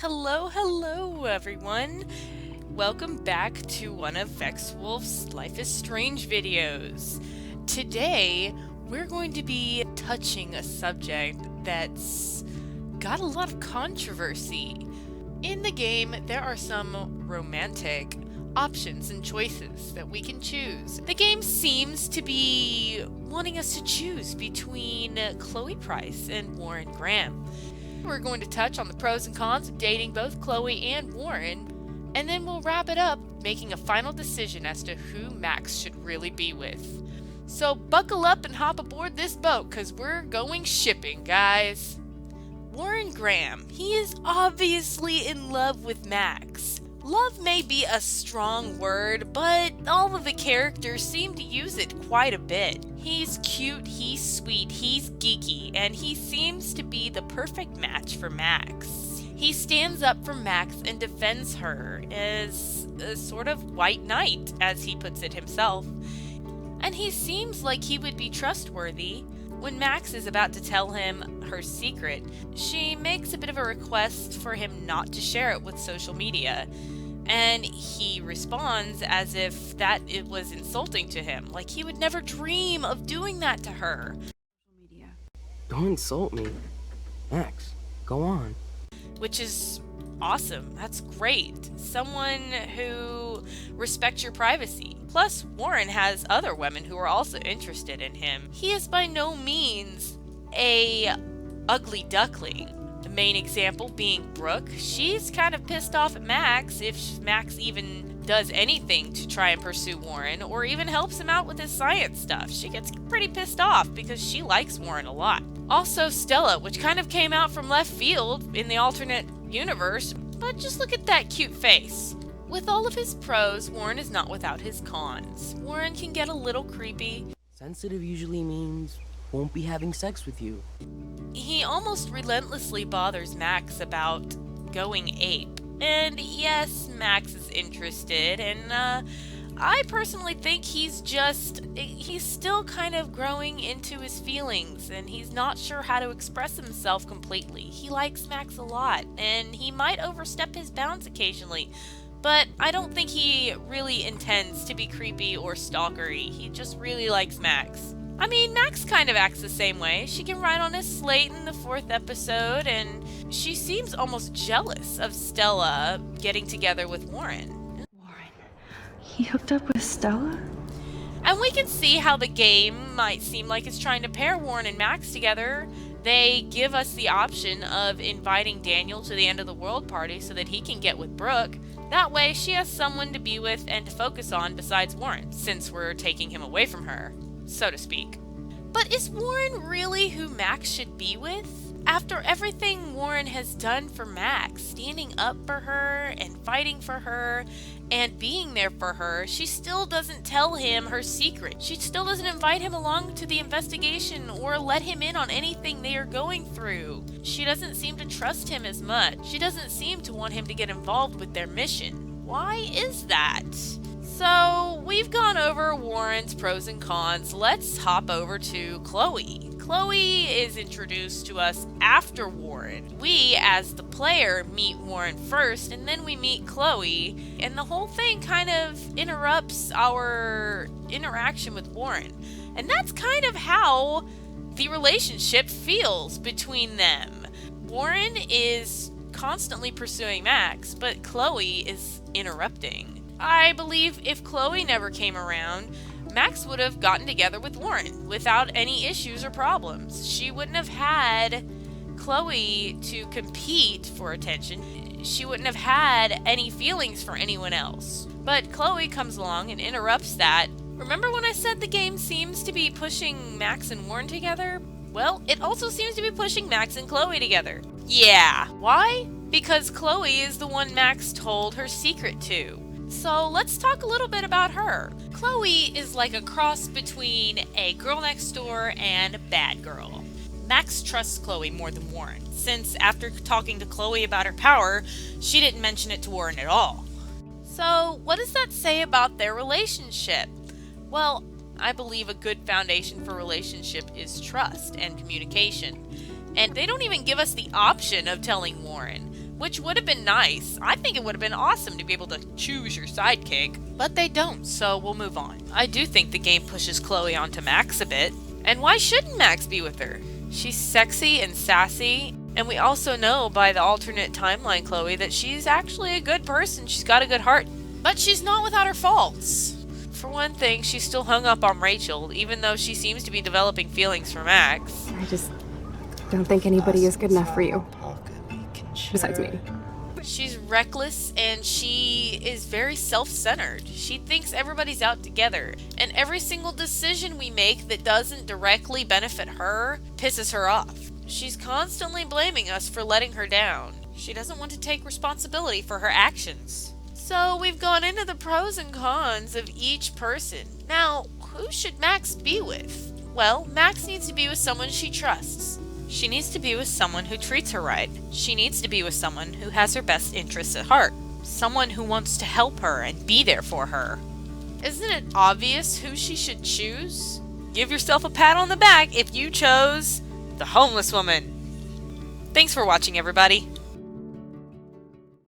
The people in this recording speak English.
Hello everyone! Welcome back to one of Vexwolf's Life is Strange videos. Today, we're going to be touching a subject that's got a lot of controversy. In the game, there are some romantic options and choices that we can choose. The game seems to be wanting us to choose between Chloe Price and Warren Graham. We're going to touch on the pros and cons of dating both Chloe and Warren, and then we'll wrap it up making a final decision as to who Max should really be with. So buckle up and hop aboard this boat, because we're going shipping, guys. Warren Graham, he is obviously in love with Max. Love may be a strong word, but all of the characters seem to use it quite a bit. He's cute, he's sweet, he's geeky, and he seems to be the perfect match for Max. He stands up for Max and defends her as a sort of white knight, as he puts it himself. And he seems like he would be trustworthy. When Max is about to tell him her secret, she makes a bit of a request for him not to share it with social media. And he responds as if it was insulting to him, like he would never dream of doing that to her. Don't insult me. Max, go on. Which is awesome. That's great. Someone who respects your privacy. Plus, Warren has other women who are also interested in him. He is by no means a ugly duckling. The main example being Brooke. She's kind of pissed off at Max if Max even does anything to try and pursue Warren or even helps him out with his science stuff. She gets pretty pissed off because she likes Warren a lot. Also Stella, which kind of came out from left field in the alternate universe, but just look at that cute face. With all of his pros, Warren is not without his cons. Warren can get a little creepy. Sensitive usually means won't be having sex with you. He almost relentlessly bothers Max about going ape. And yes, Max is interested, and I personally think he's still kind of growing into his feelings, and he's not sure how to express himself completely. He likes Max a lot, and he might overstep his bounds occasionally, but I don't think he really intends to be creepy or stalkery. He just really likes Max. I mean, Max kind of acts the same way. She can ride on his slate in the 4th episode, and she seems almost jealous of Stella getting together with Warren. Warren, he hooked up with Stella? And we can see how the game might seem like it's trying to pair Warren and Max together. They give us the option of inviting Daniel to the end of the world party so that he can get with Brooke. That way, she has someone to be with and to focus on besides Warren, since we're taking him away from her, so to speak. But is Warren really who Max should be with? After everything Warren has done for Max, standing up for her and fighting for her and being there for her, she still doesn't tell him her secret. She still doesn't invite him along to the investigation or let him in on anything they are going through. She doesn't seem to trust him as much. She doesn't seem to want him to get involved with their mission. Why is that? So, we've gone over Warren's pros and cons. Let's hop over to Chloe. Chloe is introduced to us after Warren. We, as the player, meet Warren first, and then we meet Chloe, and the whole thing kind of interrupts our interaction with Warren. And that's kind of how the relationship feels between them. Warren is constantly pursuing Max, but Chloe is interrupting. I believe if Chloe never came around, Max would have gotten together with Warren without any issues or problems. She wouldn't have had Chloe to compete for attention. She wouldn't have had any feelings for anyone else. But Chloe comes along and interrupts that. Remember when I said the game seems to be pushing Max and Warren together? Well, it also seems to be pushing Max and Chloe together. Yeah. Why? Because Chloe is the one Max told her secret to. So let's talk a little bit about her. Chloe is like a cross between a girl next door and a bad girl. Max trusts Chloe more than Warren, since after talking to Chloe about her power, she didn't mention it to Warren at all. So what does that say about their relationship? Well, I believe a good foundation for a relationship is trust and communication. And they don't even give us the option of telling Warren. which would have been nice. I think it would have been awesome to be able to choose your sidekick, but they don't, so we'll move on. I do think the game pushes Chloe onto Max a bit, and why shouldn't Max be with her? She's sexy and sassy, and we also know by the alternate timeline Chloe that she's actually a good person. She's got a good heart, but she's not without her faults. For one thing, she's still hung up on Rachel, even though she seems to be developing feelings for Max. I just don't think anybody is good enough for you. Besides me. She's reckless and she is very self-centered. She thinks everybody's out together, and every single decision we make that doesn't directly benefit her pisses her off. She's constantly blaming us for letting her down. She doesn't want to take responsibility for her actions. So we've gone into the pros and cons of each person. Now, who should Max be with? Well, Max needs to be with someone she trusts. She needs to be with someone who treats her right. She needs to be with someone who has her best interests at heart. Someone who wants to help her and be there for her. Isn't it obvious who she should choose? Give yourself a pat on the back if you chose the homeless woman. Thanks for watching, everybody.